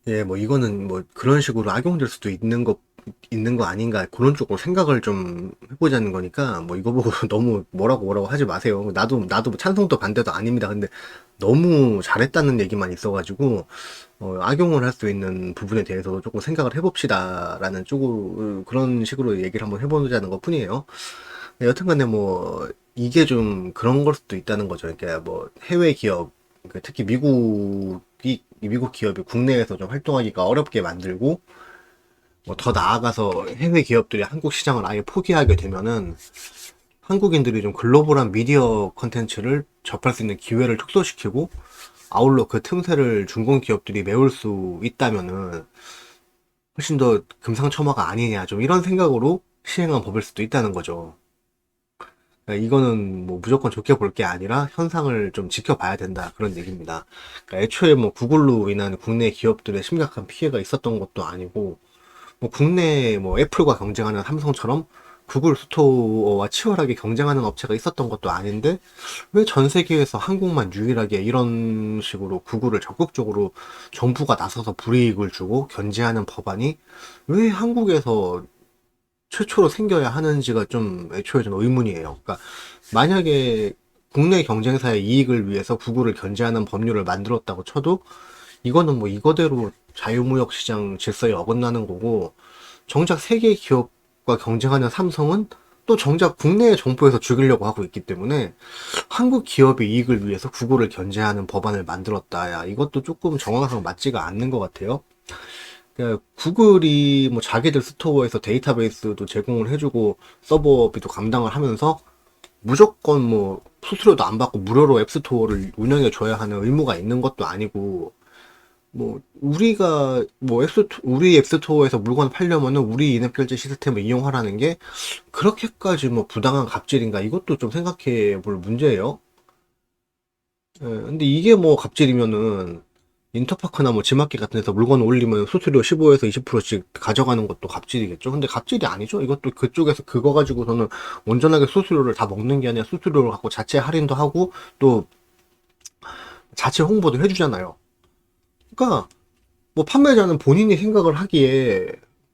예, 뭐 이거는 뭐 그런 식으로 악용될 수도 있는 거 아닌가 그런 쪽으로 생각을 좀 해보자는 거니까 뭐 이거 보고 너무 뭐라고 하지 마세요. 나도 찬성도 반대도 아닙니다. 근데 너무 잘했다는 얘기만 있어가지고 악용을 할 수 있는 부분에 대해서도 조금 생각을 해봅시다라는 쪽으로 그런 식으로 얘기를 한번 해보자는 것 뿐이에요. 여튼간에 뭐 이게 좀 그런 걸 수도 있다는 거죠. 그러니까 뭐 해외 기업, 그러니까 특히 미국 기업이 국내에서 좀 활동하기가 어렵게 만들고 뭐 더 나아가서 해외 기업들이 한국 시장을 아예 포기하게 되면은 한국인들이 좀 글로벌한 미디어 컨텐츠를 접할 수 있는 기회를 축소시키고 아울러 그 틈새를 중공 기업들이 메울 수 있다면은 훨씬 더 금상첨화가 아니냐 좀 이런 생각으로 시행한 법일 수도 있다는 거죠. 그러니까 이거는 뭐 무조건 좋게 볼 게 아니라 현상을 좀 지켜봐야 된다 그런 얘기입니다. 그러니까 애초에 뭐 구글로 인한 국내 기업들의 심각한 피해가 있었던 것도 아니고 뭐 국내 뭐 애플과 경쟁하는 삼성처럼 구글 스토어와 치열하게 경쟁하는 업체가 있었던 것도 아닌데 왜 전 세계에서 한국만 유일하게 이런 식으로 구글을 적극적으로 정부가 나서서 불이익을 주고 견제하는 법안이 왜 한국에서 최초로 생겨야 하는지가 좀 애초에 좀 의문이에요. 그러니까 만약에 국내 경쟁사의 이익을 위해서 구글을 견제하는 법률을 만들었다고 쳐도 이거는 뭐 이거대로 자유무역 시장 질서에 어긋나는 거고 정작 세계 기업과 경쟁하는 삼성은 또 정작 국내의 정부에서 죽이려고 하고 있기 때문에 한국 기업의 이익을 위해서 구글을 견제하는 법안을 만들었다야 이것도 조금 정황상 맞지가 않는 것 같아요. 그러니까 구글이 뭐 자기들 스토어에서 데이터베이스도 제공을 해주고 서버비도 감당을 하면서 무조건 뭐 수수료도 안 받고 무료로 앱스토어를 운영해 줘야 하는 의무가 있는 것도 아니고 뭐 우리가 뭐 우리 앱스토어에서 물건 팔려면은 우리 인앱 결제 시스템을 이용하라는 게 그렇게까지 뭐 부당한 갑질인가 이것도 좀 생각해 볼 문제예요. 예, 근데 이게 뭐 갑질이면은 인터파크나 뭐 지마켓 같은 데서 물건 올리면 수수료 15에서 20%씩 가져가는 것도 갑질이겠죠. 근데 갑질이 아니죠. 이것도 그쪽에서 그거 가지고서는 온전하게 수수료를 다 먹는 게 아니라 수수료를 갖고 자체 할인도 하고 또 자체 홍보도 해주잖아요. 그러니까 뭐 판매자는 본인이 생각을 하기에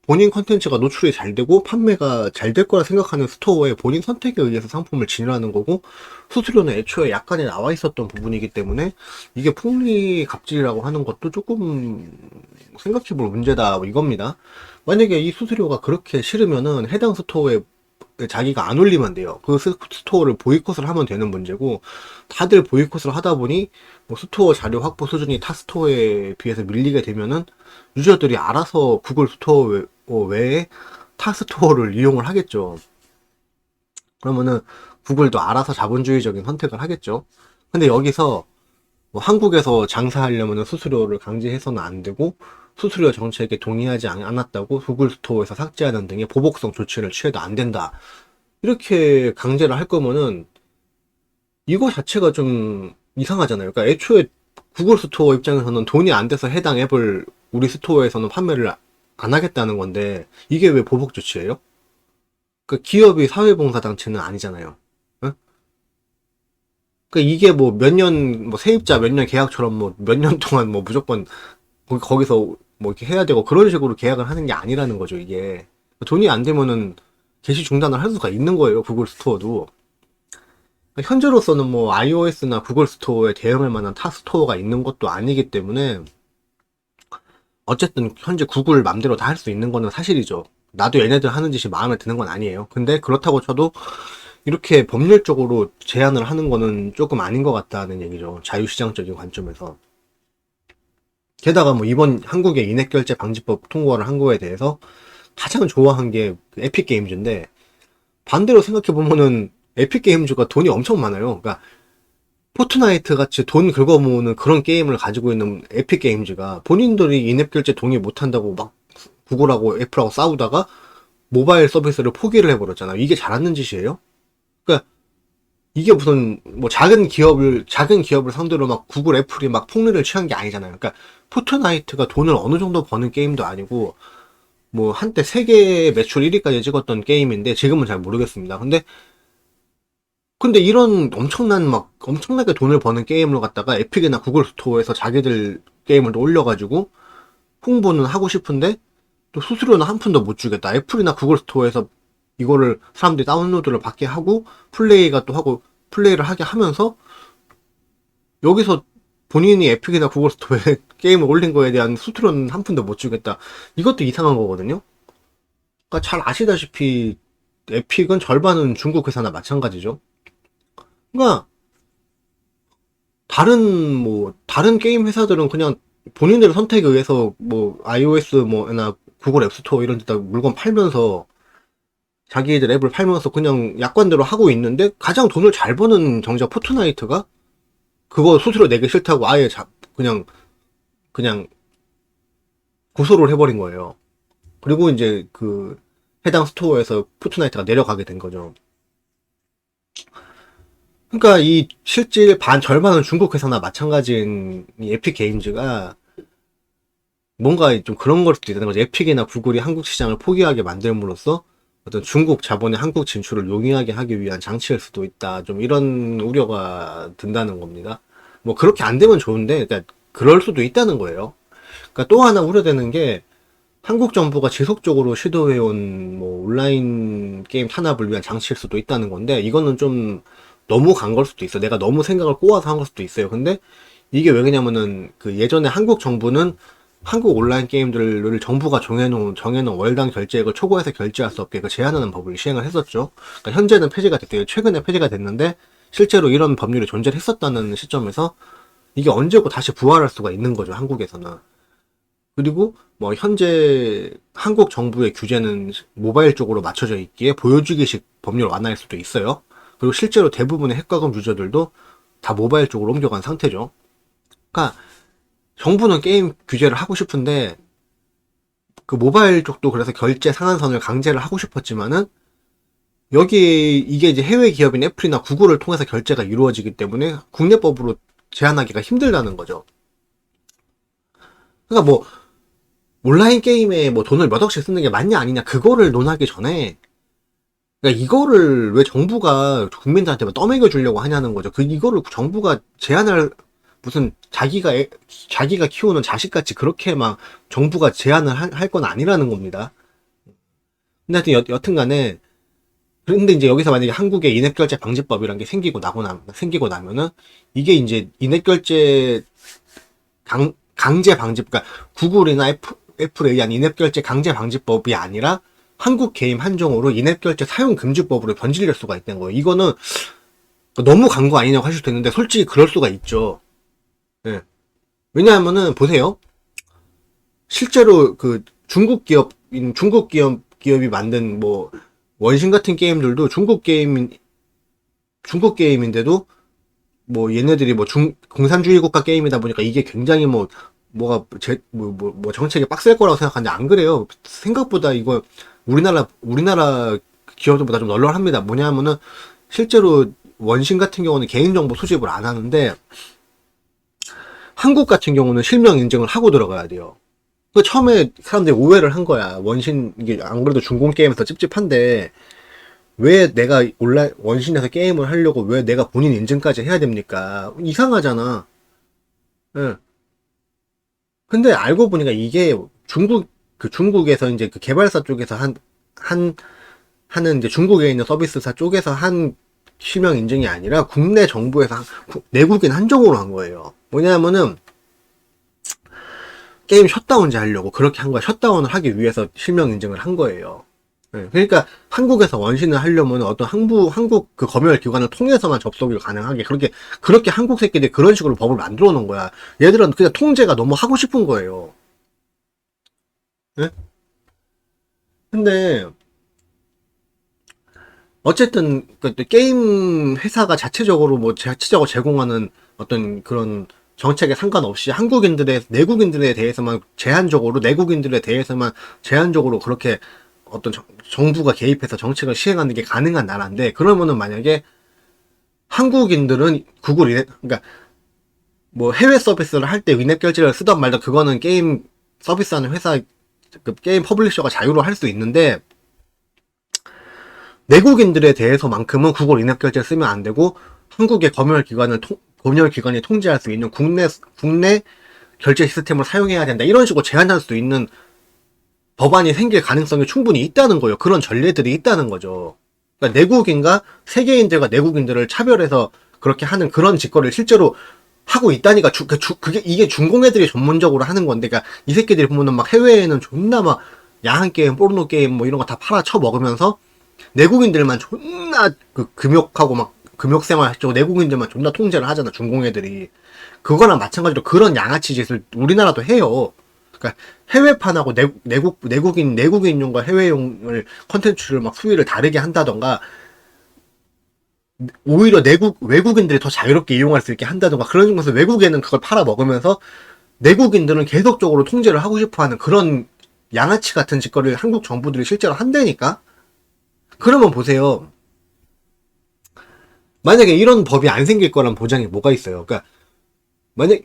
본인 컨텐츠가 노출이 잘 되고 판매가 잘 될 거라 생각하는 스토어에 본인 선택에 의해서 상품을 진열하는 거고 수수료는 애초에 약관에 나와 있었던 부분이기 때문에 이게 폭리 갑질이라고 하는 것도 조금 생각해 볼 문제다 뭐 이겁니다. 만약에 이 수수료가 그렇게 싫으면은 해당 스토어에 자기가 안 올리면 돼요. 그 스토어를 보이콧을 하면 되는 문제고 다들 보이콧을 하다 보니 뭐 스토어 자료 확보 수준이 타 스토어에 비해서 밀리게 되면은 유저들이 알아서 구글 스토어 외에 타 스토어를 이용을 하겠죠. 그러면은 구글도 알아서 자본주의적인 선택을 하겠죠. 근데 여기서 뭐 한국에서 장사하려면 수수료를 강제해서는 안 되고 수수료 정책에 동의하지 않았다고 구글 스토어에서 삭제하는 등의 보복성 조치를 취해도 안 된다. 이렇게 강제를 할 거면은 이거 자체가 좀 이상하잖아요. 그러니까 애초에 구글 스토어 입장에서는 돈이 안 돼서 해당 앱을 우리 스토어에서는 판매를 안 하겠다는 건데 이게 왜 보복 조치예요? 그러니까 기업이 사회봉사단체는 아니잖아요. 응? 그러니까 이게 뭐 몇 년, 뭐 세입자 몇 년 계약처럼 뭐 몇 년 동안 뭐 무조건 거기서 뭐 이렇게 해야 되고 그런 식으로 계약을 하는 게 아니라는 거죠, 이게. 돈이 안 되면은 게시 중단을 할 수가 있는 거예요, 구글 스토어도. 현재로서는 뭐 iOS나 구글 스토어에 대응할 만한 타 스토어가 있는 것도 아니기 때문에 어쨌든 현재 구글 맘대로 다 할 수 있는 거는 사실이죠. 나도 얘네들 하는 짓이 마음에 드는 건 아니에요. 근데 그렇다고 쳐도 이렇게 법률적으로 제한을 하는 거는 조금 아닌 것 같다는 얘기죠. 자유시장적인 관점에서. 게다가 뭐 이번 한국의 인앱결제 방지법 통과를 한 거에 대해서 가장 좋아한 게 에픽 게임즈인데 반대로 생각해 보면은 에픽 게임즈가 돈이 엄청 많아요. 그러니까 포트나이트 같이 돈 긁어 모으는 그런 게임을 가지고 있는 에픽 게임즈가 본인들이 인앱 결제 동의 못 한다고 막 구글하고 애플하고 싸우다가 모바일 서비스를 포기를 해버렸잖아요. 이게 잘하는 짓이에요? 그러니까 이게 무슨 뭐 작은 기업을 상대로 막 구글 애플이 막 폭리를 취한 게 아니잖아요. 그러니까 포트나이트가 돈을 어느 정도 버는 게임도 아니고 뭐 한때 세계 매출 1위까지 찍었던 게임인데 지금은 잘 모르겠습니다. 근데 이런 엄청나게 돈을 버는 게임을 갖다가 에픽이나 구글 스토어에서 자기들 게임을 또 올려가지고 홍보는 하고 싶은데 또 수수료는 한 푼도 못 주겠다. 애플이나 구글 스토어에서 이거를 사람들이 다운로드를 받게 하고 플레이가 또 하고 플레이를 하게 하면서 여기서 본인이 에픽이나 구글 스토어에 게임을 올린 거에 대한 수수료는 한 푼도 못 주겠다. 이것도 이상한 거거든요. 그러니까 잘 아시다시피 에픽은 절반은 중국 회사나 마찬가지죠. 그러니까 다른 게임 회사들은 그냥 본인들의 선택에 의해서 뭐 iOS 뭐나 구글 앱스토어 이런 데다 물건 팔면서 자기들 앱을 팔면서 그냥 약관대로 하고 있는데 가장 돈을 잘 버는 정작 포트나이트가 그거 수수료 내기 싫다고 아예 그냥 고소를 해버린 거예요. 그리고 이제 그 해당 스토어에서 포트나이트가 내려가게 된 거죠. 그러니까 이 실질 절반은 중국 회사나 마찬가지인 이 에픽 게임즈가 뭔가 좀 그런 걸 수도 있다는 거죠. 에픽이나 구글이 한국 시장을 포기하게 만들므로써 어떤 중국 자본의 한국 진출을 용이하게 하기 위한 장치일 수도 있다. 좀 이런 우려가 든다는 겁니다. 뭐 그렇게 안 되면 좋은데, 그러니까 그럴 수도 있다는 거예요. 그러니까 또 하나 우려되는 게 한국 정부가 지속적으로 시도해온 뭐 온라인 게임 탄압을 위한 장치일 수도 있다는 건데, 이거는 좀 너무 간 걸 수도 있어. 내가 너무 생각을 꼬아서 한 걸 수도 있어요. 근데 이게 왜 그러냐면은 그 예전에 한국 정부는 한국 온라인 게임들을 정부가 정해놓은 월당 결제액을 초과해서 결제할 수 없게 그 제한하는 법을 시행을 했었죠. 그러니까 현재는 폐지가 됐대요. 최근에 폐지가 됐는데 실제로 이런 법률이 존재를 했었다는 시점에서 이게 언제고 다시 부활할 수가 있는 거죠. 한국에서는. 그리고 뭐 현재 한국 정부의 규제는 모바일 쪽으로 맞춰져 있기에 보여주기식 법률 완화일 수도 있어요. 그리고 실제로 대부분의 핵과금 유저들도 다 모바일 쪽으로 옮겨간 상태죠. 그러니까 정부는 게임 규제를 하고 싶은데 그 모바일 쪽도 그래서 결제 상한선을 강제를 하고 싶었지만은 여기 이게 이제 해외 기업인 애플이나 구글을 통해서 결제가 이루어지기 때문에 국내법으로 제한하기가 힘들다는 거죠. 그러니까 뭐 온라인 게임에 뭐 돈을 몇 억씩 쓰는 게 맞냐 아니냐 그거를 논하기 전에 그러니까 이거를 왜 정부가 국민들한테 떠먹여 주려고 하냐는 거죠. 이거를 정부가 제한할 무슨 자기가 키우는 자식같이 그렇게 막 정부가 제한을 할 건 아니라는 겁니다. 근데 하여튼 여튼 간에 그런데 이제 여기서 만약에 한국에 인앱결제 방지법이란 게 생기고 나면은 이게 이제 인앱결제 강제 방지, 그러니까 구글이나 애플에 의한 인앱결제 강제 방지법이 아니라 한국 게임 한정으로 인앱결제 사용 금지법으로 변질될 수가 있다는 거예요. 이거는 너무 간 거 아니냐고 하실 수도 있는데 솔직히 그럴 수가 있죠. 예. 왜냐하면은 보세요. 실제로 그 중국 기업이 만든 뭐 원신 같은 게임들도 중국 게임인데도 뭐 얘네들이 뭐 공산주의 국가 게임이다 보니까 이게 굉장히 정책이 빡셀 거라고 생각하는데 안 그래요. 생각보다 이거 우리나라 기업들보다 좀 널널합니다. 뭐냐면은 실제로 원신 같은 경우는 개인정보 수집을 안 하는데 한국 같은 경우는 실명 인증을 하고 들어가야 돼요. 그 처음에 사람들이 오해를 한 거야. 원신 이게 안 그래도 중공 게임에서 찝찝한데 왜 내가 온라인 원신에서 게임을 하려고 왜 내가 본인 인증까지 해야 됩니까? 이상하잖아. 예. 근데 알고 보니까 이게 중국에서 이제 그 개발사 쪽에서 하는 이제 중국에 있는 서비스사 쪽에서 한 실명 인증이 아니라 국내 정부에서 내국인 한정으로 한 거예요. 뭐냐면은 게임 셧다운제 하려고 그렇게 한 거야. 셧다운을 하기 위해서 실명 인증을 한 거예요. 네, 그러니까 한국에서 원신을 하려면 어떤 한국 그 검열 기관을 통해서만 접속이 가능하게 그렇게 한국 새끼들이 그런 식으로 법을 만들어 놓은 거야. 얘들은 그냥 통제가 너무 하고 싶은 거예요. 네? 근데 어쨌든 그 게임 회사가 자체적으로 제공하는 어떤 그런 정책에 상관없이 내국인들에 대해서만 제한적으로 그렇게 어떤 정부가 개입해서 정책을 시행하는 게 가능한 나라인데, 그러면은 만약에 한국인들은 그러니까 뭐 해외 서비스를 할 때 인앱 결제를 쓰던 말던 그거는 게임 서비스하는 회사 그 게임 퍼블리셔가 자유로 할 수 있는데 내국인들에 대해서만큼은 구글 인앱 결제를 쓰면 안 되고 한국의 검열 기관이 통제할 수 있는 국내 결제 시스템을 사용해야 된다. 이런 식으로 제한할 수 있는 법안이 생길 가능성이 충분히 있다는 거예요. 그런 전례들이 있다는 거죠. 그러니까 내국인과 세계인들과 내국인들을 차별해서 그렇게 하는 그런 짓거리를 실제로 하고 있다니까. 이게 중공애들이 전문적으로 하는 건데, 그러니까 이 새끼들이 보면은 막 해외에는 존나 막 야한 게임, 포르노 게임 뭐 이런 거 다 팔아 쳐먹으면서 내국인들만 존나 금욕하고 막 금욕 생활 하고 내국인들만 존나 통제를 하잖아, 중공애들이. 그거랑 마찬가지로 그런 양아치 짓을 우리나라도 해요. 그러니까 해외판하고 내국인용과 해외용을 컨텐츠를 막 수위를 다르게 한다던가, 오히려 외국인들이 더 자유롭게 이용할 수 있게 한다던가, 그런 것을 외국에는 그걸 팔아먹으면서 내국인들은 계속적으로 통제를 하고 싶어 하는 그런 양아치 같은 짓거리를 한국 정부들이 실제로 한다니까? 그러면 보세요. 만약에 이런 법이 안 생길 거란 보장이 뭐가 있어요? 그러니까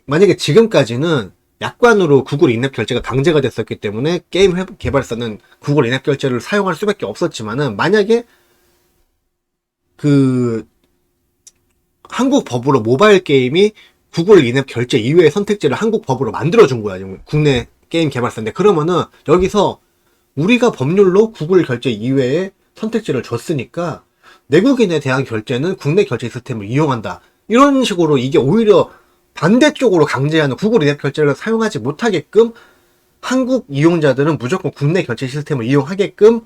만약에 지금까지는 약관으로 구글 인앱 결제가 강제가 됐었기 때문에 게임 개발사는 구글 인앱 결제를 사용할 수밖에 없었지만은, 만약에 그 한국 법으로 모바일 게임이 구글 인앱 결제 이외의 선택지를 한국 법으로 만들어준 거야, 지금 국내 게임 개발사인데. 그러면은 여기서 우리가 법률로 구글 결제 이외의 선택지를 줬으니까 내국인에 대한 결제는 국내 결제 시스템을 이용한다. 이런 식으로 이게 오히려 반대쪽으로 강제하는, 구글 인앱 결제를 사용하지 못하게끔 한국 이용자들은 무조건 국내 결제 시스템을 이용하게끔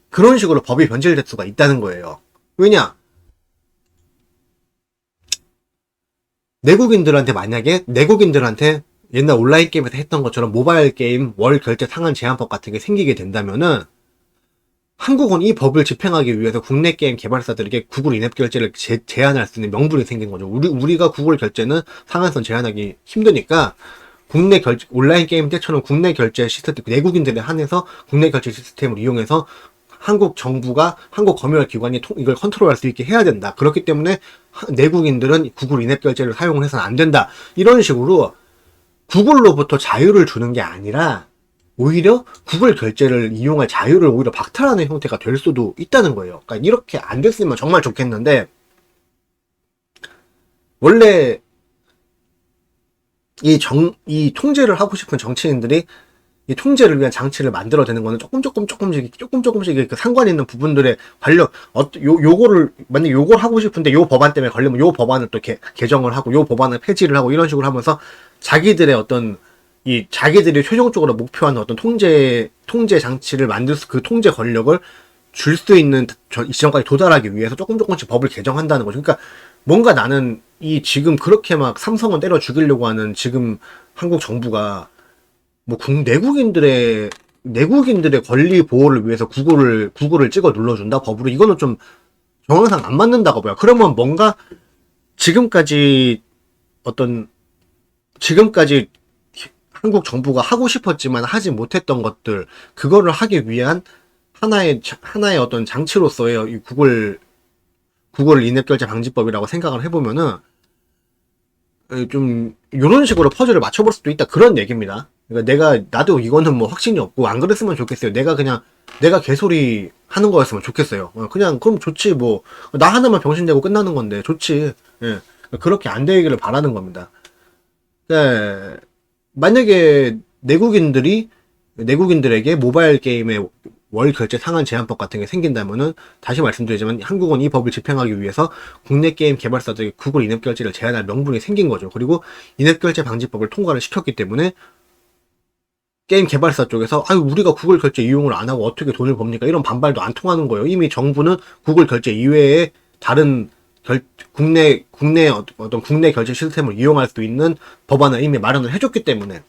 그런 식으로 법이 변질될 수가 있다는 거예요. 왜냐? 내국인들한테 옛날 온라인 게임에서 했던 것처럼 모바일 게임 월 결제 상한 제한법 같은 게 생기게 된다면은, 한국은 이 법을 집행하기 위해서 국내 게임 개발사들에게 구글 인앱 결제를 제한할 수 있는 명분이 생긴 거죠. 우리가 구글 결제는 상한선 제한하기 힘드니까 온라인 게임 때처럼 국내 결제 시스템, 내국인들에 한해서 국내 결제 시스템을 이용해서 한국 정부가, 한국 검열 기관이 이걸 컨트롤할 수 있게 해야 된다. 그렇기 때문에 내국인들은 구글 인앱 결제를 사용을 해서는 안 된다. 이런 식으로 구글로부터 자유를 주는 게 아니라 오히려 구글 결제를 이용할 자유를 오히려 박탈하는 형태가 될 수도 있다는 거예요. 그러니까 이렇게 안 됐으면 정말 좋겠는데, 원래 이 통제를 하고 싶은 정치인들이 이 통제를 위한 장치를 만들어내는 거는 조금씩 그 상관 있는 부분들의 요거를, 만약 요걸 하고 싶은데 요 법안 때문에 걸리면 요 법안을 또 개정을 하고 요 법안을 폐지를 하고 이런 식으로 하면서 자기들이 최종적으로 목표하는 어떤 통제 장치를 그 통제 권력을 줄 수 있는 지점까지 도달하기 위해서 조금씩 법을 개정한다는 거죠. 그러니까 뭔가 나는 지금 그렇게 막 삼성은 때려 죽이려고 하는 지금 한국 정부가 뭐 내국인들의 권리 보호를 위해서 구글을 찍어 눌러준다 법으로, 이거는 좀 정황상 안 맞는다고 봐요. 그러면 뭔가 지금까지 한국 정부가 하고 싶었지만 하지 못했던 것들, 그거를 하기 위한 하나의 어떤 장치로서의 이 구글 인앱 결제 방지법이라고 생각을 해보면은 좀 이런 식으로 퍼즐을 맞춰볼 수도 있다, 그런 얘기입니다. 그러니까 나도 이거는 뭐 확신이 없고 안 그랬으면 좋겠어요. 내가 개소리 하는 거였으면 좋겠어요. 그냥 그럼 좋지, 뭐 나 하나만 병신내고 끝나는 건데 좋지. 예. 그렇게 안 되기를 바라는 겁니다. 네. 만약에 내국인들에게 모바일 게임의 월 결제 상한 제한법 같은 게 생긴다면은, 다시 말씀드리지만 한국은 이 법을 집행하기 위해서 국내 게임 개발사들에게 구글 인앱 결제를 제한할 명분이 생긴 거죠. 그리고 인앱 결제 방지법을 통과를 시켰기 때문에 게임 개발사 쪽에서 우리가 구글 결제 이용을 안 하고 어떻게 돈을 법니까? 이런 반발도 안 통하는 거예요. 이미 정부는 구글 결제 이외에 다른 국내 결제 시스템을 이용할 수 있는 법안을 이미 마련을 해줬기 때문에.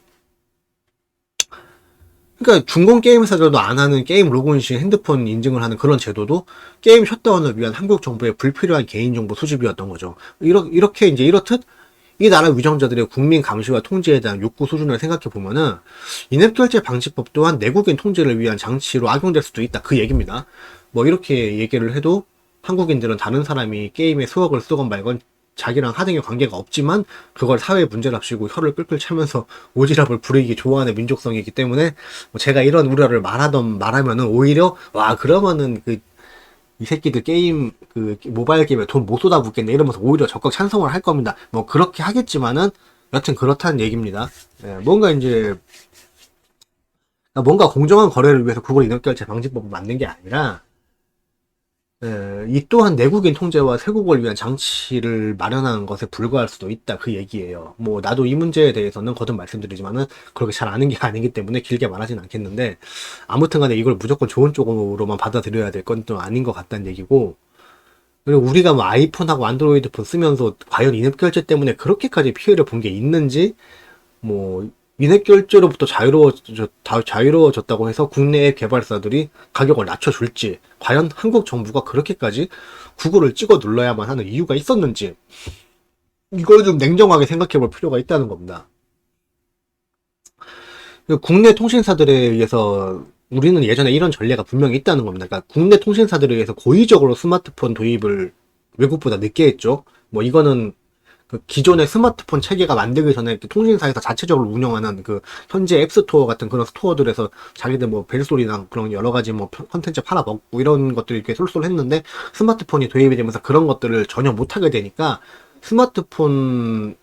그러니까 중공 게임 회사들도 안 하는 게임 로그인 시 핸드폰 인증을 하는 그런 제도도 게임 셧다운을 위한 한국 정부의 불필요한 개인정보 수집이었던 거죠. 이렇듯 이 나라 위정자들의 국민 감시와 통제에 대한 욕구 수준을 생각해 보면은 인앱 결제 방지법 또한 내국인 통제를 위한 장치로 악용될 수도 있다, 그 얘기입니다. 뭐 이렇게 얘기를 해도 한국인들은 다른 사람이 게임에 수억을 쓰건 말건 자기랑 하등의 관계가 없지만 그걸 사회 문제랍시고 혀를 끌끌 차면서 오지랖을 부리기 좋아하는 민족성이기 때문에, 뭐 제가 이런 우려를 말하면은 오히려 그러면은 이 새끼들 모바일 게임에 돈 못 쏟아붓겠네 이러면서 오히려 적극 찬성을 할 겁니다. 뭐 그렇게 하겠지만은 여튼 그렇다는 얘기입니다. 예, 뭔가 공정한 거래를 위해서 구글 인앱결제 방지법을 만든 게 아니라 이 또한 내국인 통제와 세국을 위한 장치를 마련하는 것에 불과할 수도 있다 그 얘기예요. 뭐 나도 이 문제에 대해서는 거듭 말씀드리지만은 그렇게 잘 아는 게 아니기 때문에 길게 말하진 않겠는데 아무튼간에 이걸 무조건 좋은 쪽으로만 받아들여야 될 건 좀 아닌 것 같다는 얘기고 그리고 우리가 뭐 아이폰하고 안드로이드 폰 쓰면서 과연 인앱 결제 때문에 그렇게까지 피해를 본 게 있는지 뭐 인앱 결제로부터 자유로워졌다고 해서 국내 앱 개발사들이 가격을 낮춰줄지 과연 한국 정부가 그렇게까지 구글을 찍어 눌러야만 하는 이유가 있었는지 이걸 좀 냉정하게 생각해 볼 필요가 있다는 겁니다. 국내 통신사들에 의해서 우리는 예전에 이런 전례가 분명히 있다는 겁니다. 그러니까 국내 통신사들에 의해서 고의적으로 스마트폰 도입을 외국보다 늦게 했죠. 뭐 이거는 그 기존의 스마트폰 체계가 만들기 전에 통신사에서 자체적으로 운영하는 그 현재 앱스토어 같은 그런 스토어들에서 자기들 뭐 벨소리나 그런 여러 가지 뭐 컨텐츠 팔아먹고 이런 것들이 이렇게 쏠쏠했는데 스마트폰이 도입이 되면서 그런 것들을 전혀 못하게 되니까 스마트폰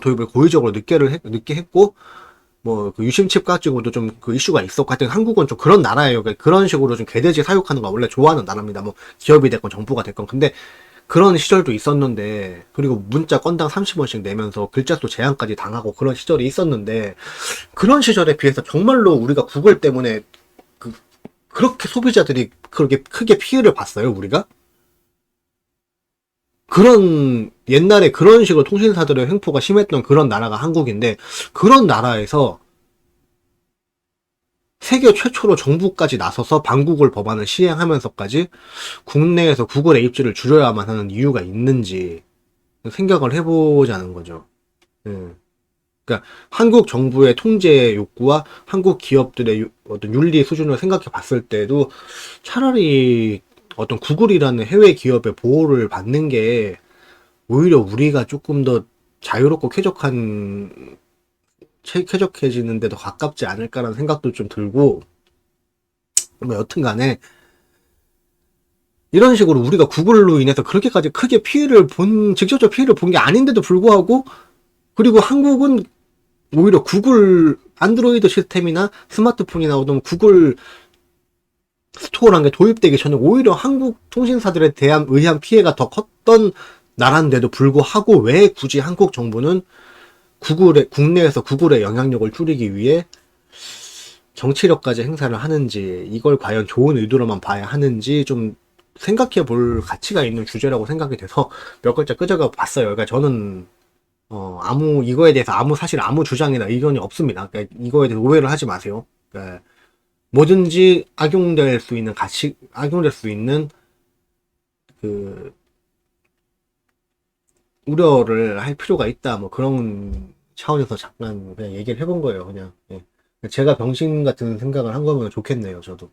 도입을 고의적으로 늦게 했고 뭐 그 유심칩 가지고도 좀 그 이슈가 있었고 하여튼 한국은 좀 그런 나라예요. 그러니까 그런 식으로 좀 개돼지 사육하는 거 원래 좋아하는 나라입니다. 뭐 기업이 됐건 정부가 됐건 근데 그런 시절도 있었는데 그리고 문자 건당 30원씩 내면서 글자 수 제한까지 당하고 그런 시절이 있었는데 그런 시절에 비해서 정말로 우리가 구글 때문에 그, 그렇게 소비자들이 그렇게 크게 피해를 봤어요 우리가? 그런 옛날에 그런 식으로 통신사들의 횡포가 심했던 그런 나라가 한국인데 그런 나라에서 세계 최초로 정부까지 나서서 방구글 법안을 시행하면서까지 국내에서 구글의 입지를 줄여야만 하는 이유가 있는지 생각을 해보자는 거죠. 예. 그러니까 한국 정부의 통제 욕구와 한국 기업들의 어떤 윤리 수준을 생각해 봤을 때도 차라리 어떤 구글이라는 해외 기업의 보호를 받는 게 오히려 우리가 조금 더 자유롭고 쾌적해지는 데도 가깝지 않을까라는 생각도 좀 들고 뭐 여튼 간에 이런 식으로 우리가 구글로 인해서 그렇게까지 크게 직접적 피해를 본 게 아닌데도 불구하고 그리고 한국은 오히려 구글 안드로이드 시스템이나 스마트폰이나 어떤 구글 스토어라는 게 도입되기 전에 오히려 한국 통신사들에 대한 의한 피해가 더 컸던 나라인데도 불구하고 왜 굳이 한국 정부는 국내에서 구글의 영향력을 줄이기 위해 정치력까지 행사를 하는지 이걸 과연 좋은 의도로만 봐야 하는지 좀 생각해 볼 가치가 있는 주제라고 생각이 돼서 몇 글자 끄적여 봤어요. 그러니까 저는 이거에 대해서 사실 아무 주장이나 의견이 없습니다. 그러니까 이거에 대해서 오해를 하지 마세요. 그러니까 뭐든지 악용될 수 있는 그 우려를 할 필요가 있다. 뭐 그런 차원에서 잠깐 그냥 얘기를 해본 거예요. 그냥. 예. 제가 병신 같은 생각을 한 거면 좋겠네요, 저도.